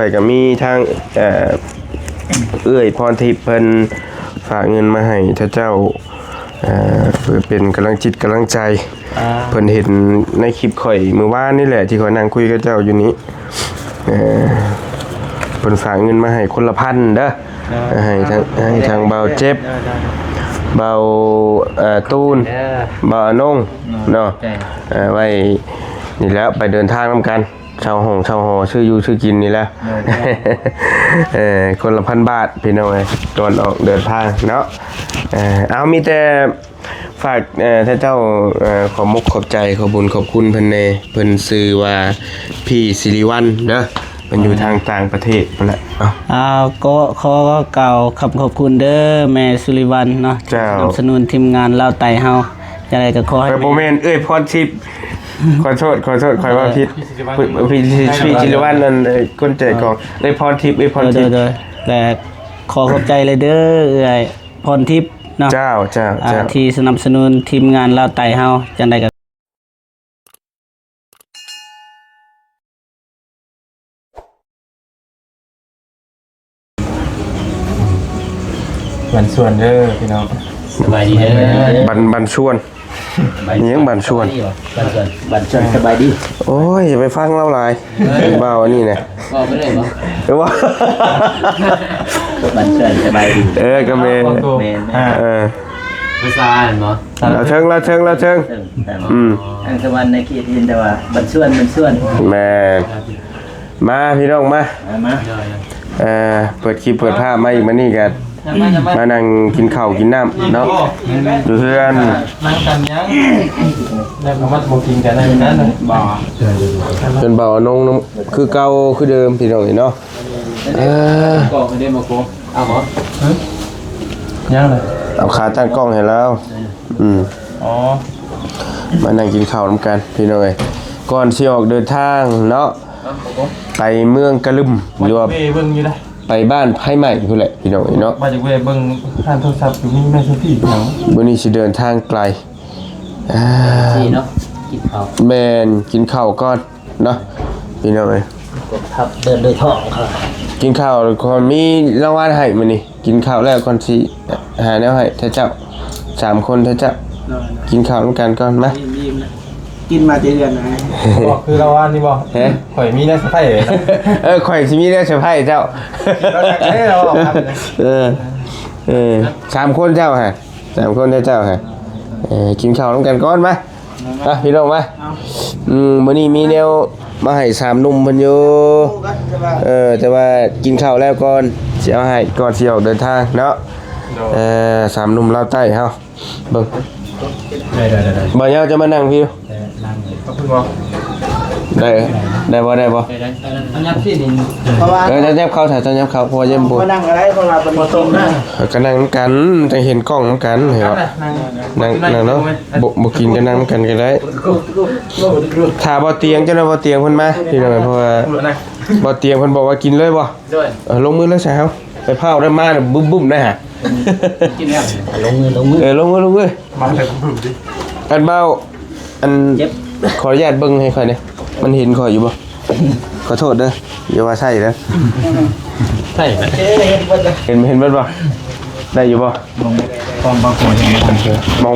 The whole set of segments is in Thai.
ไปก็มีทางเอื้อยพรทิพย์เพิ่นฝากเงินมาให้เจ้าเพื่อเป็นกำลังจิตกำลังใจเพิ่นเห็นในคลิปข่อยมื้อวานนี่แหละที่ข่อยนั่งคุยกับเจ้าอยู่นี้เพิ่นฝากเงินมาให้คนละพันเด้อให้ทางเบาเจ็บเบาตูนเบาอนงเนาะไว้นี่แล้วไปเดินทางนำกันชาวหอชื่ออยู่ชื่อกินนี่แหละคนละ1,000 บาทพี่น้องก่อนออกเดินทางเนาะเอามีแต่ฝากท่านเจ้าขอมุกขอบใจขอบุญขอบคุณเพิ่นเซื้อว่าพี่สิริวัลย์เด้อมันอยู่ทางต่างประเทศนั่นแหละก็ขอกล่าวขอบคุณเด้อแม่สุริวัลย์เนาะสนับสนุนทีมงานเล่าไต่เฮาจังได๋ก็ขอให้โมเมนต์พรทิพย์ขอโทษขอว่าผิดพี่สิริวัลย์นั่นคนแจกของพรทิพย์พรทิพย์และขอขอบใจเลยเด้อพรทิพย์เนาะเจ้าที่สนับสนุนทีมงานเล่าไต่เฮาจังได๋ก็บันส่วนเด้อพี่น้องสบายดีเด้อบันชวนยังบันชวนสบายดีโอ้ยอย่าไปฟังเล่าหลายเบาอันนี้เนี่ยบอกไปเลยบ่ว่าบันชวนสบายดีก็เมนภาษาเนาะเราเชิงอังสวรรค์ในขีดยินแต่ว่าบันชวนแม่มาพี่น้องมาเปิดคลิปเปิดภาพมาอีกมานี่กันมานั่งกินข้าวกินน้ำเนาะอยู่เพื่อนนั่งกันยังได้มาโมกินกันอะไรนั่นเลยบ่เป็นเบาอนงคือเก่าคือเดิมพี่น้องเนาะกล้องไม่ได้มาโกเอาหรอยังเลยเอาขาตั้งกล้องให้แล้วมานั่งกินข้าวน้ำกันพี่น้องก่อนที่ออกเดินทางเนาะไปเมืองกะลึมหรือว่าไปบ้านไผ่ใหม่คือแหละพี่น้องเนาะมาจากเวเบิ้งท่านโทรศัพท์อยู่นี่แม่ชุพี่เนาะวันนี้จะเดินทางไกลเนาะกินข้าวแมนกินข้าวก่อนเนาะพี่น้องครับเดินโดยท้องค่ะกินข้าวก่อนมีรางวัลให้มื้อนี้กินข้าวแล้วก่อนสิหาแนวให้ท่านเจ้า3คนท่านเจ้ากินข้าวร่วมกันก่อนมากินมาเดือนนะบอกคือเราว่านี่บอกข่อยมีได้สะไพเลยข่อยสิมีได้สะไพเจ้า3 คนเจ้าฮะ3 คนเจ้าฮะกินข้าวร่วมกันก่อนมาพี่น้องมามื้อนี้มีแนวมาให้3 หนุ่มเพิ่นอยู่แต่ว่ากินข้าวแล้วก่อนสิเอาให้ก่อนสิออกเดินทางเนาะ3 หนุ่มลาวใต้เฮาเบิ่งได้บ่ยาวจะมานั่งพี่ได้บ่ยับที่ดินจะยับเข้าถ่ายจะยับเข้าพอเยี่ยมบ่นั่งอะไรเพราะว่าเป็นบ่ตรงนะก็นั่งกันจะเห็นกล้องกันเห็นบ่นั่งเนาะบ่กินกันนั่งกันก็ได้ถ้าบ่เตียงเจ้าบ่เตียงเพิ่นมาพี่น้องเพราะว่าบ่เตียงเพิ่นบอกว่ากินเลยบ่ลงมือเลยใช่เฮาไปเผาได้มาบึ้มๆได้ฮะกินแล้วลงมือลงมือมาแต่บึ้มดิอันเบาอันขออนุญาตเบิ่งให้ข่อยนี่มันเห็นข่อยอยู่บ่ขอโทษเด้ออย่าว่าใช่เด้อใช่เห็นเบิดบ่ได้อยู่บ่กองบางโกเห็นบ่ทันเชื่อมอง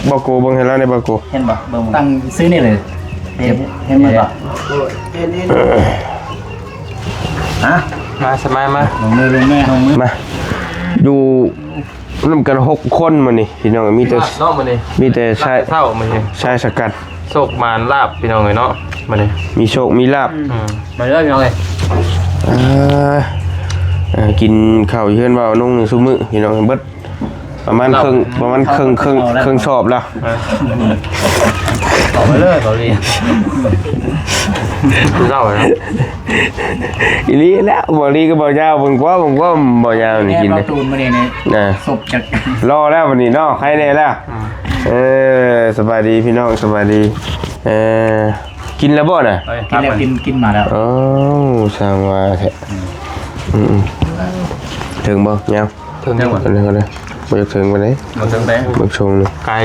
บ่โกเบิ่งให้แล้วในบ่โกเห็นบ่เบิ่งตั้งซื้อนี่เลยเห็นบ่เห็นมาสมัยมาลงมือมาอยู่นำกัน6 คนมื้อนี้พี่น้องมีแต่เนาะมื้อนี้มีแต่ชายเท่ามื้อนี้ชายสกัดโชคมารลาบพี่น้องเนาะมื้อนี้มีโชคมีลาบมาเด้อพี่น้องกินข้าวเฮือนว่านุ่งซุมื้อพี่น้องเบิดประมาณครึ่งชอบแล้วต่อไปเลยบ่ดีคือเล่านะอีลีแล้วบ่ลีก็บ่ยาวเบิ่งกว่าบ่ยาวนี่กินเนี่ยตูนมื้อนี้นี่ศพจักรอแล้ววันนี้เนาะใครแน่แล้วสบายดีพี่น้องสบายดีกินแล้วบ่น่ะกินแล้วกินมาแล้วช่างว่าแท้ถึงบ่ยาวถึงบ่เลยบ่ถึงบ่ได้บ่ถึงได้บ่ชงไกล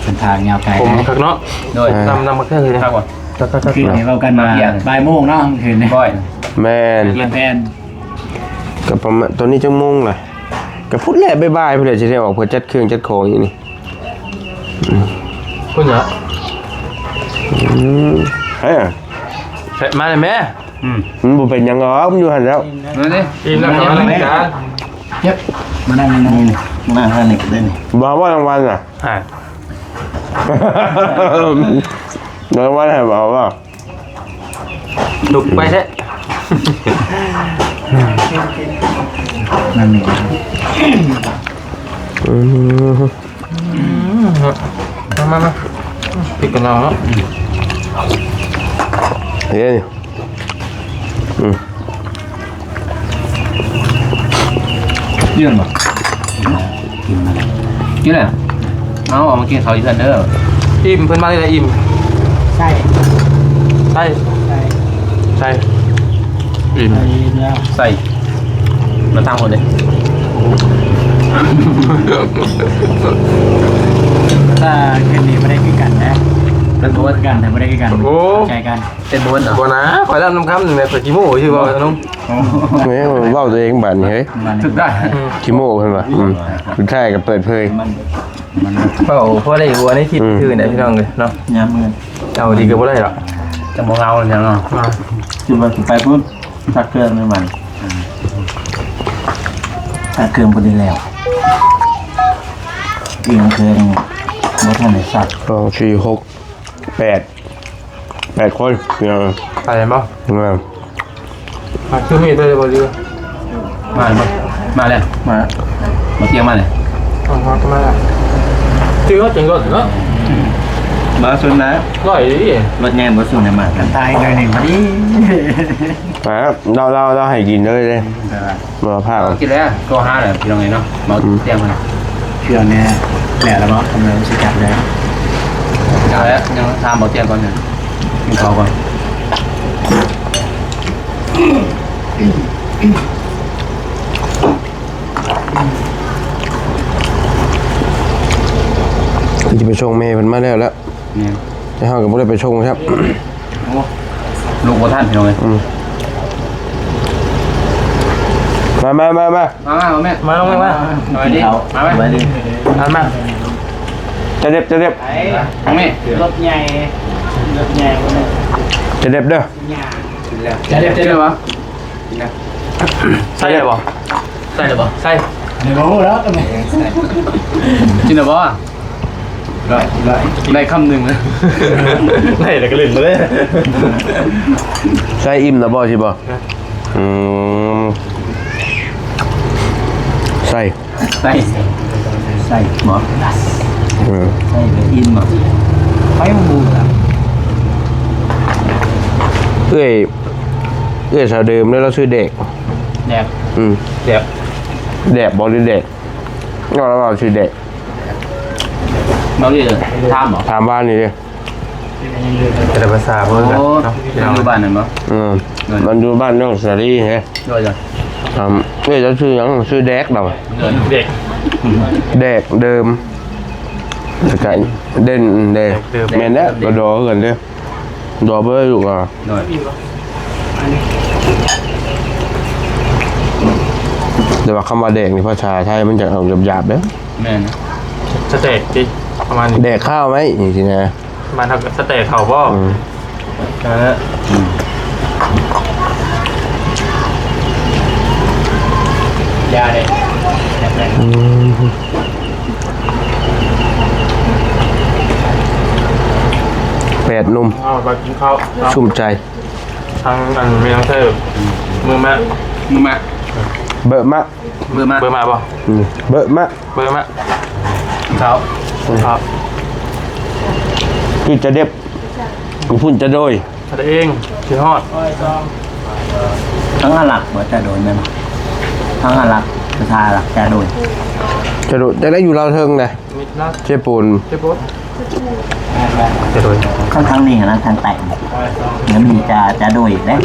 เป็นทางยาวไกลผมคักเนาะโดยนำมาแค่เลยนะครับก่อน คืนนี้เรากันมาบ่ายโมงเนาะคืนนี้ บ่อย แม่น เรียนแพน ก็ประมาณตอนนี้จังโมงล่ะก็พูดแหละบ๊ายๆเพิ่นเลยสิได้ออกเพื่อจัดเครื่องจัดของอยู่นี่ คุณเหรอ เฮ้ย มาเลยแม่ มันบ่เป็นหยังหรอกมันอยู่หั่นแล้ว มาดิทีมนักการเมืองการ เย็บมานั่งมาห้าหนึ่งได้นี่ บ่ว่ารางวัลน่ะ อ่าร างวัลให้บ่ว่า ลุกไปแท้ นั่นนี่ มาปิดกันเราเนาะ เฮ้ย ยื่นบ่ กินอะไรเอาออกมากินเขาอีกทันเด้ออิ่มเพิ่นมาเลยอิ่ม ใช่ ใช่ ใช่ ใช่อิ่ม ใช่แล้ว ใส่มาตั้งหมดเลย ถ้าคืนนี้ไม่ได้คือกันนะ เป็นบ้วน กันแต่ไม่ได้คือกันใจกัน เป็นบ้วนเหรอบ้วนนะขอรับน้ำคำหนึ่งในขอจิโม่ชื่อว่าน้อง เฮ้ยเว้าตัวเองบัดนี้เฮ้ย ถึกได้ ขี้โม้เพิ่นว่าสุดท้ายก็เปิดเผย เปล่าเพราะได้บัวในทิศคือไหนพี่น้องเลยเนาะ ย้ำเงิน เอาดีก็บ่ได้หรอกจะมองเอาอย่างเนาะ จุดว่าไปพุ่นตักเครื่องไม่มันตักเครื่องพอดีแล้วเอียงเครื่องบ่ทันได้สัตว์ 2 4 6 8คนเนี่ย ไปไหนบ้าง มา มาคือมีตัวเดียวดีมาเลยมาเลยมาเตียงมาเลยมาก็มาชื่อเขาจังก่อนเนาะ มาสุนนะ ร่อยดิ รถแง่บ่สุนได้มากันตายเลยนี่พอดี เราให้กินเลยเด้มาพา กินแล้วก็ห้าเลยพี่น้องไงเนาะมาเตียงมา เครื่องเนี่ยแหละแล้วบ่กำลังสิจับได้ เอาแล้วยังทำมาเตียงก่อนเนี่ยกินข้าวก่อน จะไปชงเมย์เพิ่นมาแล้วแล้ว เนี่ย แต่เฮาก็บ่ได้ไปชงครับ ลูกท่านพี่น้องเลย มามาแม่มาลงมาหน่อยดิมาไหมมาจะเด็บ ทางนี้ รถใหญ่คนนึง จะเด็บเด้อ จะเด็ดวะใส่เลยบ่ใส่เลยบ่ใส่ เดี๋ยวรู้แล้วกันไหม กินเลยบ่ได้คำหนึ่งเลยได้แต่ก็ลืมเลย ใส่อิ่มแล้วบ่สิบ่ใส่ ใส่หมอใส่ไปอินหมอไปบูแล้ว เอ้ยชาวเดิมแล้วเราชื่อเด็ก แดก แดกบ่หรือเด็กเราชื่อเด็ก เราเรียกทามเหรอ ถามบ้านนี่ดิ แต่ภาษาเพื่อนกันเนาะที่เราอยู่บ้านนั่นมั้ง มันอยู่บ้านน้องสาลีไง ด้วยจ้ะ จะชื่อหยังชื่อแดกเรา เด็ก แดกเดิมแล้วก็เด่นเด้แม่นแล้วก็ดอกันเด้อดอเบอร์อยู่อ่ะ ด้วย แต่ว่าคำว่าแดกนี่ภาษาไทยมันจะเอาหยาบๆเด้อ แม่นะ สเต็กดิประมาณนี้ แดกข้าวไหมนี่สินะ ประมาณทำสเต็กเขาบ่ ยาเด็ก 8 นุ่ม เอาไปกินข้าว ชุ่มใจ ทั้งอันไม่ต้องใช้มือแม่ มึงมา เบอะมะ เบื่อมา เบอร์มาป่ะ เบอะมะ เบอร์มา เช้า ครับ คือจะเด็บกูพุ่นจะโดย ทำเองชิฮอด ทั้งอาหลักบ่จะโดนนั่นทั้งอาหลักประชาหลักจะโดน จะโดยจะได้อยู่เราวเทิงนะ มิดลัด เจ็บปูน เจ็บปวดจะโดย ทั้งนี้นะทางแต่งแล้วมีจะโดยแล้ว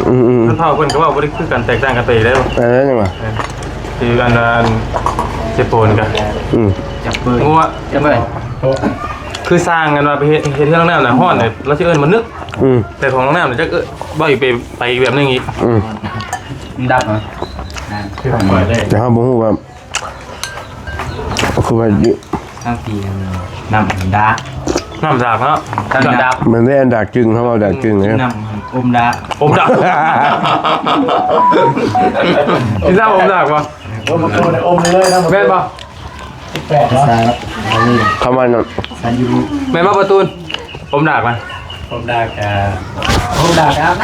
ท่านเท่าเพิ่นก็ว่าบ่ได้คือกันแตกต่างกันไปแล้ว อะไรนั่นยังไง คืออันนั้นเจ็บปวดกัน จับเบอร์ งัว จับเบอร์ คือสร้างกันมาไปเฮ็ดที่น้องน้ำน่ะฮ้อนเนี่ยเราสิเอิ้นมันนึกแต่ของน้องน้ำเนี่ยจะบ่อีไปอีกแบบนึงอีกดับเหรอคือปล่อยได้ จะห้ามบ่ฮู้ว่าคือว่า ข้างปีน้ำดา น้ำจากเนาะ ข้างดับ มันได้อันดักจึงเขาเอาดักจึงเนี่ย น้ำอมดา อมดักที่ทราบอมดักป่ะอมเลยนะแม่นป่ะ เข้ามาน่ะ แม่นป่ะประตูนอมดักป่ะ อมดาครับ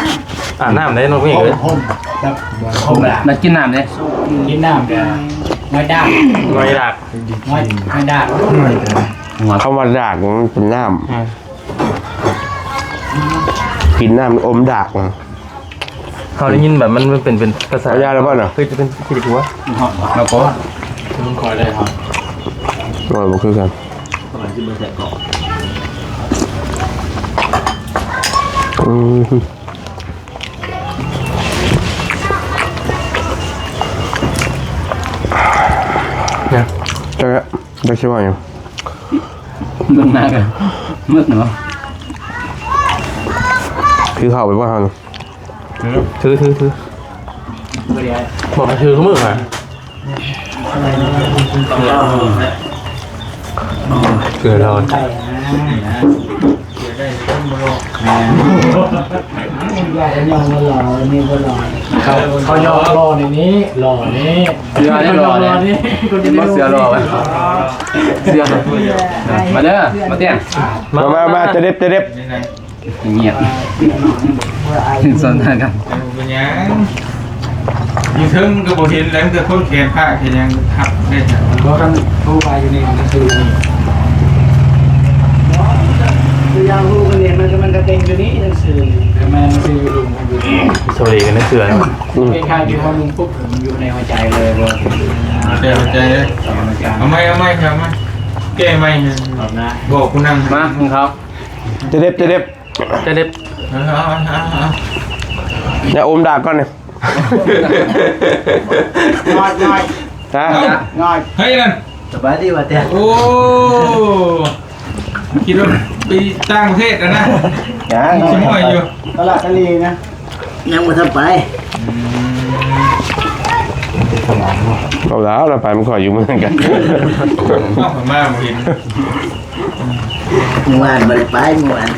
น้ำได้น้องพี่เอ้ย อมดาแล้วกินน้ำเลยกินน้ำกันไม่ได้ ไม่ดัก ไม่ได้ เข้ามาดักมันเป็นน้ำกินน้ำอมดัก เขาได้ยินแบบมันเป็นภาษา เอายาแล้วป่ะน่ะ คือจะเป็นคิดหัว แล้วก็ต้องคอยได้ครับ อร่อยบ่คือกันเนี่ย จักสิว่าหยัง เบื้องหน้ากันมืดเนาะ คือเข้าไปบ่ฮั่น ถือบอกให้ถือเขามือมาเกลือร้อน เขายอรอในนี้รอนี้ เสือนี่รอเลยมาเสือรอไว้เสือมาเด้อมาเตี้ย มาจะเด็บเงียบสนทนากัน เป็นยังอยู่ถึงก็บ่เห็นแล้วก็คนแขนผ้าแค่ยังทับได้จ้ะ เราต้องผู้ไปอยู่ในหนังสือนี่คือยางผู้กันเนี่ยมันก็เต็งอยู่นี้หนังสือแต่มันคือลุงอยู่นี่ สวัสดีกันนะเสือ คล้ายๆที่ว่าลุงปุ๊บมันอยู่ในหัวใจเลยว่า เดี๋ยวใจเลยเอาไหมครับไหมแก้ไหมบอกคุณนั่ง มาของเขา จะเด็บ จะเด็บ อย่าอมดักก่อนเนี่ย น้อย ฮะ เฮ้ยนั่น สบายดีว่าแต่ โอ้คิดว่าไปต่างประเทศนะ ชิมหอยอยู่ ตลาดทะเลนะยังมาทำไป เอาแล้วเราไปมันขออยู่เหมือนกัน ข้าวมาบ่เห็น เมื่อวานบริไปเมื่อวาน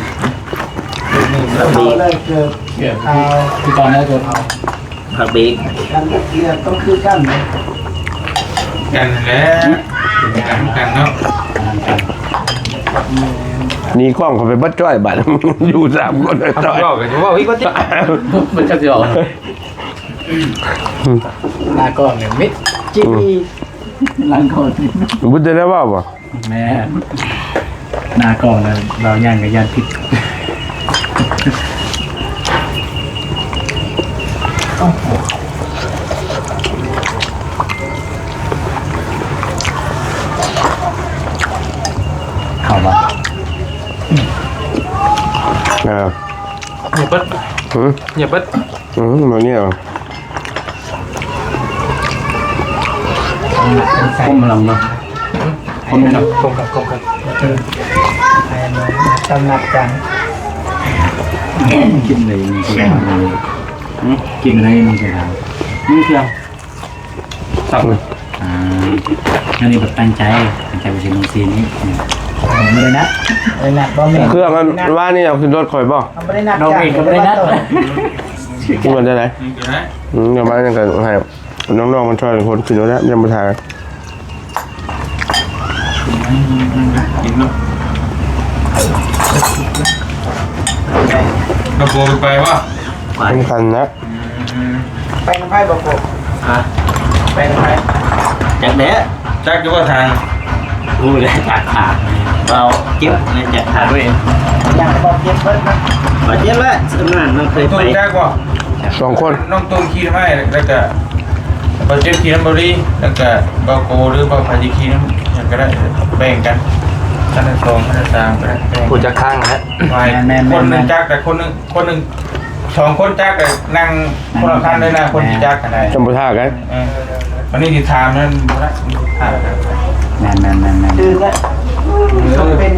เขาเลยเกิดข่าวคือตอนนี้เกิดข่าว ผักบีก กันเรียนต้องคือกัน กันแล้วกันเนาะ นี่กล้องเขาไปบัดจ้อยบัด อยู่3คนจ้อย ก็กันว่าวิก็จะ มันจะเสือ ลาก่อนเนี่ยมิดจีลาก่อน บุญจะได้ว่าบ่ แม่นาก่อนเราย่างกับย่างผิดเข้ามา อย่าเปิดอย่าเปิด มาเนี่ย คมลำเนาะคมเนาะ คงกัน ตำหนักกัน กินเลยมีเสือกินอะไรมีเสือมีเสือ สับ อันนี้แบบตั้งใจไปเชียงซีนี้ เลยนะเลยนะบ่แม่ เครื่องมันว่านี่เอาขึ้นรถข่อยบ่ ไม่ได้นัดจ้างก็ไม่ได้นัด ขึ้นมาได้ไหน นี่ก็ได้ เดี๋ยวมาอย่างกันให้น้องๆมันช่วยคนขึ้นรถแล้วยังบ่ทาย กินเนาะกระโปรงไปวะ สำคัญนะ ไปน้ำไผ่บ่ปก ฮะ ไปน้ำไผ่ จากเด้อ จักอยู่ว่าทาง กูเลยจากขาเราเจ็บเลยจากขาด้วย อย่างบอกเย็บเพิ่นนะ ขอเจ็บว่าสมานมันเคย ตุ้ ไป งจักว่า 2 คน น้องตุ้งขี่ให้แล้วก็บอเจ็บขี่น้ำบรีแล้วก็บาโกหรือบาพาจิขี่น้ำอย่างก็ได้แบ่งกันท่านสองท่านสามก็ได้แบ่ง กูจะข้างนะ คนหนึ่งจักแต่คนหนึ่ง2 คนจักแต่นั่งคนละคันเลยนะคนที่จักกันได้ จำบ่ทากัน วันนี้ที่ถามนั่นบ่ได้ถาม แมน คือก็ต้องเป็น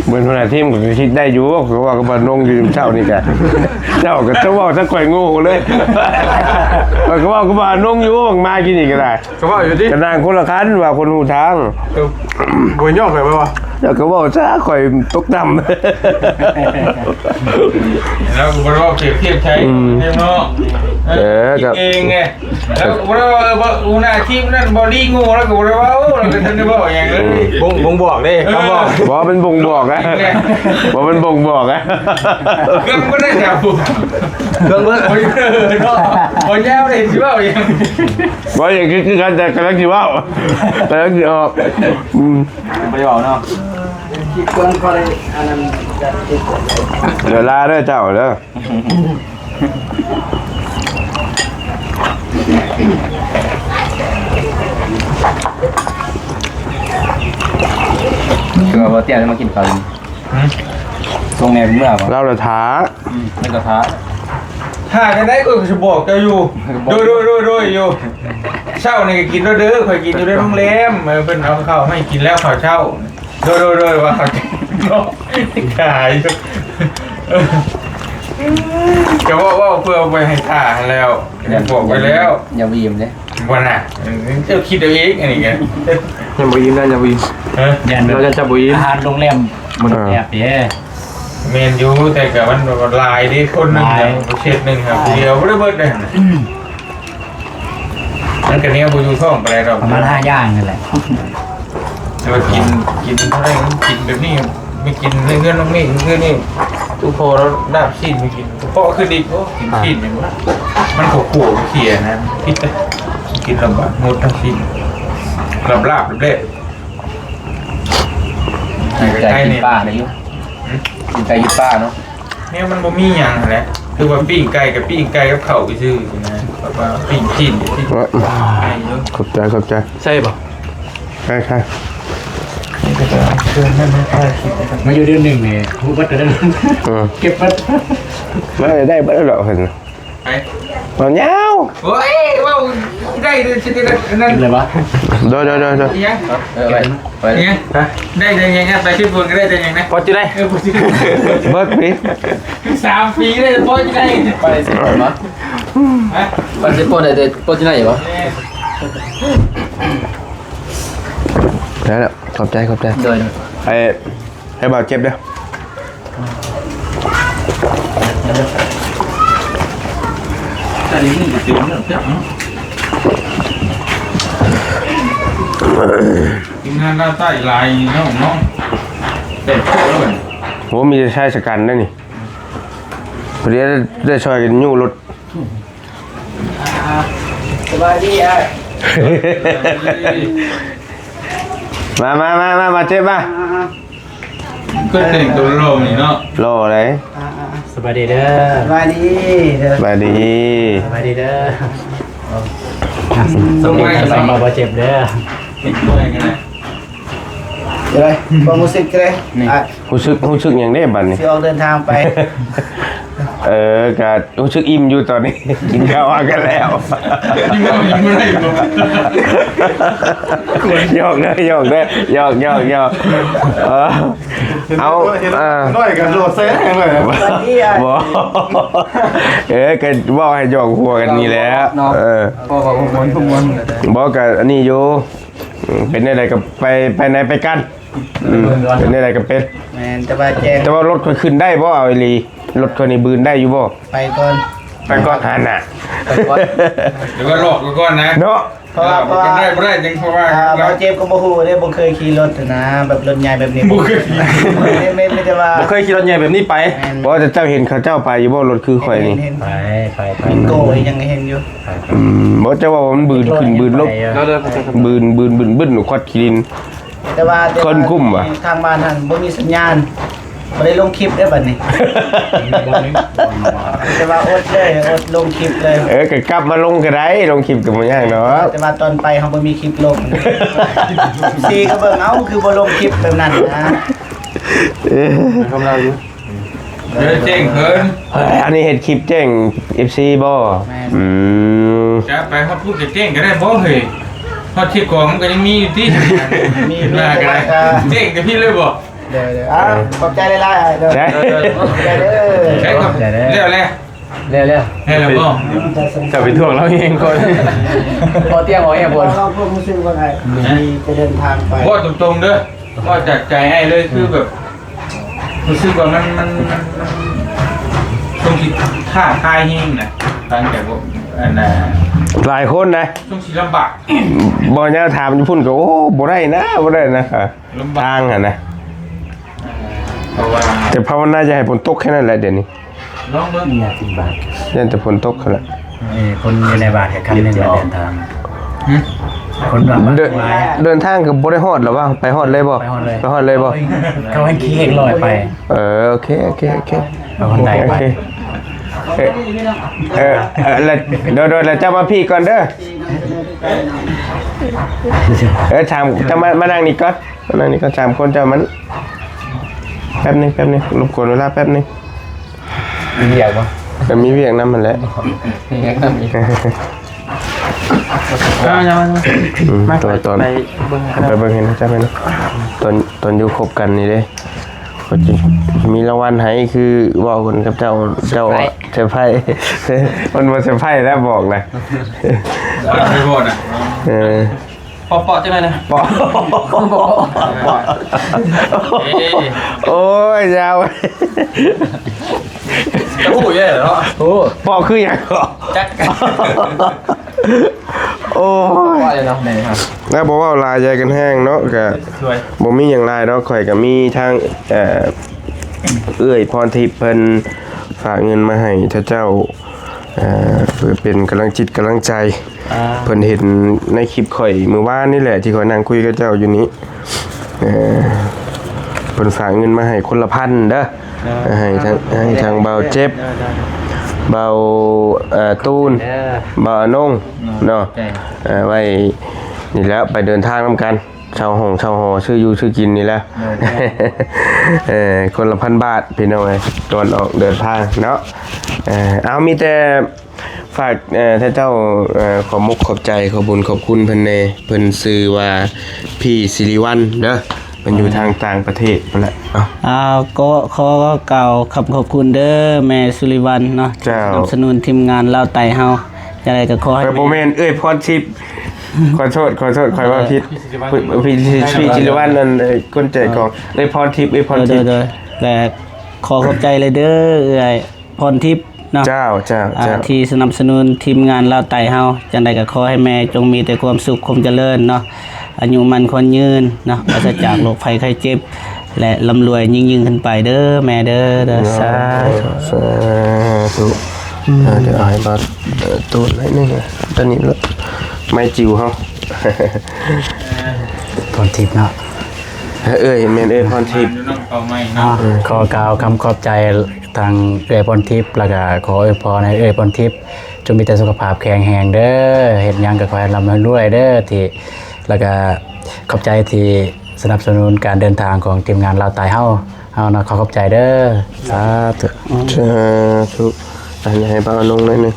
เหมือนคนไหนที่มันก็คิดได้อยู่ก็ว่าก็มานงอยู่เช้านี่แกเจ้าก็จะว่าถ้าข่อยงูเลยมันก็ว่าก็มานงอยู่มากินอีกก็ได้ ก็ว่าอยู่ที่ กระด้างคนละคันว่าคนหูทาง บวยย่อไปป่ะ แล้วก็บอกซะข่อยตกดำ แล้วกูบอกว่าเปรียบเทียบใช้เนาะเองไงแล้วกูบอกว่าอูน่าทีมนั่นบอดี้งูแล้วกูบอกว่าเราเป็นทันได้บอกอย่างเลย บ่งบอกเลยคำบอก บอกเป็นบ่งบอกนะบอกเป็นบ่งบอกนะ เครื่องก็ได้แถว เครื่องเบิ้ล โอ้ยเนาะโอ้ยแย่เลยใช่ป่าวยัง บอกอย่างคือกันแต่กำลังจะว่ากำลังจะออก ไม่ได้บอกเนาะ เดี๋ยวลาเด้อเจ้าเด้อ คือว่าเตี้ยจะมากินข้าวตรงแนวเมื่อป่ะ เราละท้า ไม่กระทะ ถ้ากันได้ก็จะบอกจะอยู่โดยอยู่เช่านี่กินแล้วเด้อคอยกินอยู่ในโรงแรมเป็นเอาข้าวให้กินแล้วข้าวเช่าโดยว่าเขาเนาะขายจะว่าเพื่อไปให้ท่าแล้วบอกไปแล้ว อย่าวีมเลย วันน่ะเจ้าคิดเอาเองอันนี้ไง ยังบ่ยิ้มได้ยังบ่ยิ้ม เราจะจับบ่ยิ้ม อาหารโรงแรมมันแอบเด้ เมนยูแต่กับมันลายดิคนหนึ่งเช็ดหนึ่งครับเดียวไม่ได้เบิดเลยนั่นกันนี้บูยูท่องไปแล้ว ประมาณ5 อย่างนั่นแหละ แต่ว่ากินเท่าไรกินแบบนี้ไม่กินเงื่อนน้องนี่เงื่อนนี่ทุกพอแล้วดาบชิ้นไม่กินเพราะคือดิโอ้กินชิ้นอย่างนั้นมันขู่เขี่ยนะคิดเลยกินลำบากหมดทั้งชิ้นลาบเละ ใจกินป้าได้ยุ่กินใจกินป้าเนาะ เนี่ยมันบ่มีอย่างแหละคือว่าปิ้งไก่กับเข่าไปซื้อนะแบบว่าปิ้งชิ้นที่ไก่เยอะ ขอบใจ ใช่ป่ะ ใช่ นี่ก็จะเชิญนั่นไม่ค่อยคิดนะครับ มาอยู่เดือนหนึ่งเนี่ยผู้บัตรเดือนเก็บบัตร ไม่ได้ไม่ได้หรอกเห็น ไป ตอนยาว โอ้ยว่าได้เลยชิ้นนี้นั่น เป็นไรวะ โดย ยัง ไป ยังได้ยังไงไปที่ฝุ่นก็ได้ยังนะ พอจะได้ เบิร์ดปี 3 ปีได้พอจะได้ ไปสิโปรมั้ยไปสิโปรได้โปรที่ไหนวะ แล้วขอบใจ โดย ให้บ่าวเจ็บเด้อ ตอนนี้มึงจะเรื่องเนาะ ทีมงานด้านใต้ลายน้องเด็ดโคตรเลย โหมีชายชะกันได้นี่พอดีได้ช่วยกันยู่รถ สบายดีอ่ะ มาเจ็บมา ก็แต่งตัวโลนี่เนาะ รออะไร สบายดีเด้อ สบายดีเด้อ สบายดี สบายดีเด้อ สมัย สบายเจ็บเด้อ ติดด้วยกันเลย เดี๋ยวเลยความรู้สึกเลยอ่ะ รู้สึกอย่างนี้บัดนี้ ที่ออกเดินทางไป ก็รู้สึกอิ่มอยู่ตอนนี้ กินข้าวกันแล้ว ยังไม่ได้หรอก หยอกเอาน้อยกันโลเซ่เลย สบายดีอ่ะ บอกก็บอกให้หยอกหัวกันนี่แหละพ่อบอกพวกมัน บอกกับอันนี้อยู่เป็นอะไรกับไปไหนไปกันเป็นอะไรกับเป็น แมนจะมาแจ้ง แต่ว่ารถค่อยขึ้นได้บ่เอาไอ้ลีรถค่อยนี่บืนได้อยู่บ่ ไปก่อน ไปก่อนหันน่ะ เดี๋ยวก็หลอกก่อนนะ เนาะ เพราะว่า กันได้ไม่ได้ยังเพราะว่า เราเจ็บก็บ่ฮู้ได้บ่เคยขี่รถนะแบบรถใหญ่แบบนี้ บุกขึ้น ไม่จะว่า บ่เคยขี่รถใหญ่แบบนี้ไป เพราะเจ้าเห็นเขาเจ้าไปอยู่บ่รถคือข่อยนี่ เห็น ไป โก้ยังเห็นอยู่ บ่เจ้าว่ามันบืนขึ้นบืนลง เราเดิน บืนควัดขีดิน แต่ว่า คนกุ้มว่ะ ทางบ้านท่านบ่มีสัญญาณบ่ได้ลงคลิปได้บัดนี้แต่ว่าอดลงคลิปเลย ก็กลับมาลงก็ได้ลงคลิปก็บ่ยากเนาะ แต่ว่าตอนไปเฮาบ่มีคลิปลงซีก็เบิ่งเอ้าคือบ่ลงคลิปแบบนั้นนะ กำลังอยู่ เดี๋ยวเจ๊งเกิน อันนี้เฮ็ดคลิปแจ้ง FC บ่ จะไปเขาพูดกับเจ๊งก็ได้บ่เฮ้ย ทอดชิปของมันก็ยังมีอยู่ที่มีหน้ากันเจ๊งกับพี่เลยบ่ เดี๋ยวขอบใจหลายๆเด้อ ได้ ใช่ครับเร็วเลย เร็ว เร็วบ่ จะไปทวงเราเองก่อน พอเตียงหอยบน เราพวกมุสลิมคนไทยจะเดินทางไป ว่าตรงๆเด้อว่าจากใจให้เลยคือแบบรู้สึกว่ามันต้องคิดท่าทายหิ้งนะตั้งแต่ว่าอันน่ะ หลายคนนะ ต้องคิดลำบาก บ่ยาวถามอยู่พุ่นก็โอ้บ่ได้นะบ่ได้นะทางอ่ะนะ เพราะว่า แต่ภาวนาจะให้ฝนตกแค่นั้นแหละเดี๋ยวนี้ น้องเบิ่ง มีอาชีพบาท ยันแต่ฝนตกเขาแหละ คนอยู่ในบาทแค่คันนึงเดินทางคนแบบว่า เดินทางก็บ่ได้ฮอดหรอวะไปฮอดเลยบ่ ไปฮอดเลย ไปฮอดเลยบ่ เขาให้ขี้เองลอยไป โอเคไปคนใดไป แล้วเดี๋ยวเราจะมาพี่ก่อนเด้อถามจะมานั่งนี่ก่อนมานั่งนี่ก่อนถามคนจะมันแป๊บนึงรบกวนเวลาแป๊บนึง มีเรียกปะ แต่มีเวียงน้ำมันแหละ มีเรียกน้ำอีก ตอนไปเบิ่งเห็นจะไปนะตอนอยู่คบกันนี่เด้ก็จะมีรางวัลให้คือบอกคนกับเจ้าเซอร์ไพรส์มันมาเซอร์ไพรส์แล้วบอกนะ ไม่โทษอ่ะ ปอใช่ไหมนะ ปอโอ้ยยาว จะพูดยังไงเหรอโอ้ ปอคืออย่างเหรอ จัก โอ้ย ว่าเลยเนาะไหนครับ แล้วบอกว่าลายใจกันแห้งเนาะกับ สวย บ่มีอย่างไรเนาะข่อยก็มีทางเอื้อยพรทิพย์เพิ่นฝากเงินมาให้เจ้าเพื่อเป็นกำลังจิตกำลังใจเพิ่นเห็นในคลิปข่อยมื้อวานนี่แหละที่ข่อยนั่งคุยกับเจ้าอยู่นี้เพิ่นฝากเงินมาให้คนละ1,000เด้อให้ทางเบาเจ็บเบาตูนเบาอนงเนาะไว้นี่แล้วไปเดินทางนำกันชาวหอชื่ออยู่ชื่อกินนี่แหละคนละ1,000 บาทพี่น้องเอ้ยตอนออกเดินทางเนาะเอามีแต่ฝากท่านเจ้าขอมุกขอบใจขอบุญขอบคุณเพิ่นเพิ่นชื่อว่าพี่สิริวัลย์เด้อเพิ่นอยู่ทางต่างประเทศนั่นแหละก็ขอกล่าวคำขอบคุณเด้อแม่สุริวัลย์เนาะสนับสนุนทีมงานลาวไต่เฮาจังได๋ก็ขอให้บ่แม่นเอ้ยพรทิพย์ขอโทษขอยว่าผิดพี่จิรวัลย์นั่นคนใจของเอ้ยพรทิพย์พรทิพย์ และขอขอบใจเลยเด้อเอ้ยพรทิพย์เนาะ เจ้าที่สนับสนุนทีมงานลาวไต่เฮาจังได๋ก็ขอให้แม่จงมีแต่ความสุขความเจริญเนาะอายุมั่นขวัญยืนเนาะปราศจากโรคภัยไข้เจ็บและร่ำรวยยิ่งขึ้นไปเด้อแม่เด้อสาธุ เดี๋ยวให้บาตูนให้นึงตอนนี้แล้วไม่จิ๋วเฮา พรทิพย์เนาะ เอ้ยแม่นพรทิพย์ น้องเอาไม่เนาะ ขอกล่าวคำขอบใจทางเอ้ยพรทิพย์แล้วก็ขออวยพรให้เอ้ยพรทิพย์จงมีแต่สุขภาพแข็งแรงเด้อเฮ็ดหยังก็ขอให้ร่ำรวยเด้อที่แล้วก็ขอบใจที่สนับสนุนการเดินทางของทีมงานลาวไต่เฮาเนาะขอขอบใจเด้อสาธุ อันนี้ให้ป้าลงหน่อยนึง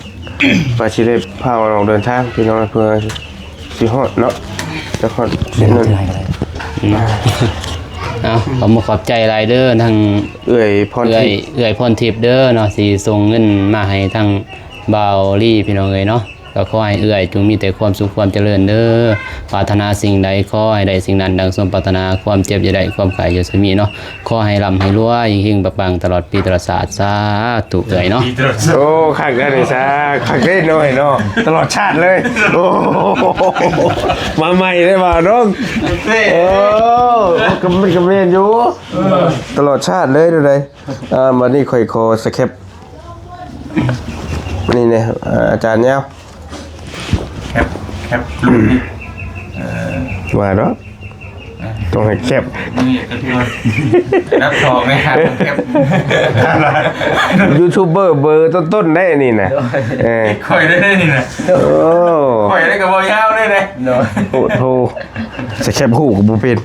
ป้าสิได้พาออกเดินทางพี่น้องเพื่อสิฮอดเนาะจะฮอดสินั่น ผมขอบใจหลายเด้อทาง เอ้ยพรทิพย์ เอื้อยพรทิพย์เด้อเนาะสิส่งเงินมาให้ทางบ่าวลี่พี่น้องเอ้ยเนาะก็ขอให้เอื้อยจงมีแต่ความสุขความเจริญเด้อปรารถนาสิ่งใดขอให้ได้สิ่งนั้นดังสมปรารถนาความเจ็บอย่าได้ความไข้อย่ามีเนาะขอให้ร่ำให้รวยยิ่งๆปังๆตลอดปีตลอดชาติสาธุเอื้อยเนาะ โอ้คักได้เลยซะคักได้หน่อยเนาะตลอดชาติเลยโอ้มาใหม่ได้บ่น้องโอ้ก็มันเรียนอยู่ตลอดชาติเลยดูเลยมานี่ค่อยขอสแคปนี่เนี่ยอาจารย์แนว แคปรุ่นนี้ ว่าเนาะต้องให้แคป นี่ก็คือรับทองไหมครับแคป ยูทูบเบอร์เบอร์ต้นๆได้นี่นะข่อยได้นี่นะ โอ้ ข่อยได้กับบ่ยาวได้เลย โหสแคปหูกับบูเป็น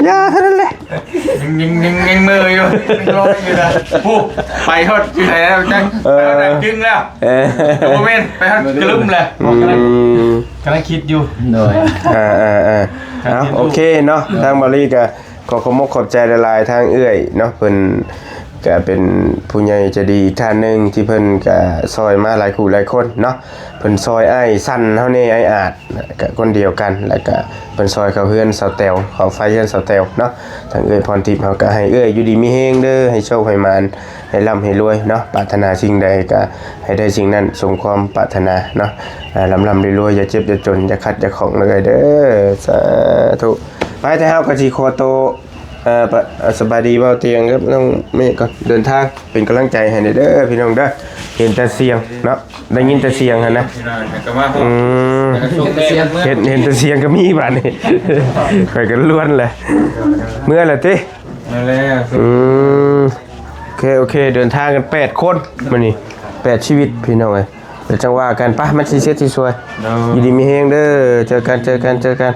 อย่าเท่านั้นแหละ ยังมืออยู่ยังรออยู่นะปุ๊บไปทอดอยู่ไหนแล้วจังไปทอดจึงแล้วโมเมนต์ไปทอดกลุ่มเลยกำลังคิดอยู่ โดย เอาโอเคเนาะทางบริก็ขอขอบคุณขอบใจละลายทางเอื้อยเนาะเพิ่นก็เป็นผู้ใหญ่ใจะดีอีกท่านหนึงที่เพิ่นก็ซอยมาหลายคู่หลายคนเนาะเพิ่นซอยอ้ายสั้นเฮานี่อ้ายอาจก็คนเดียวกันแล้วก็เพิ่นซอยเขาเฮือนเสาแตวเขาไฟเฮือนเสาแตวเนาะทางเอื้อยพรทิพย์เฮาก็ให้เอื้อยอยู่ดีมีเฮงเด้อให้โชคให้มานให้ร่ำให้รวยเนาะปรารถนาสิ่งใดก็ให้ได้สิ่งนั้นสมความปรารถนาเนาะร่ำรวยอย่าเจ็บอย่าจนอย่าขัดอย่าของเลยเด้อสาธุไปแต่เฮาก็สิขอโตสบายดีเบาเตียงครับน้องเมฆก่อนเดินทางเป็นกำลังใจให้เด้อพี่น้องเด้อเห็นแต่เสียงเนาะได้ยินแต่เสียงหั่นนะ ก็มา เห็นแต่เสียงก็มีบาดนี้ข่อยก็ล้วนเลยเมื่อไหร่ติ มาแล้ว โอเคเดินทางกัน8คนมื้อนี้8ชีวิตพี่น้องเอ้ยเดี๋ยวจังว่ากันปะมันสิเสร็จสิสวยอยู่ดีมีแฮงเด้อเจอกัน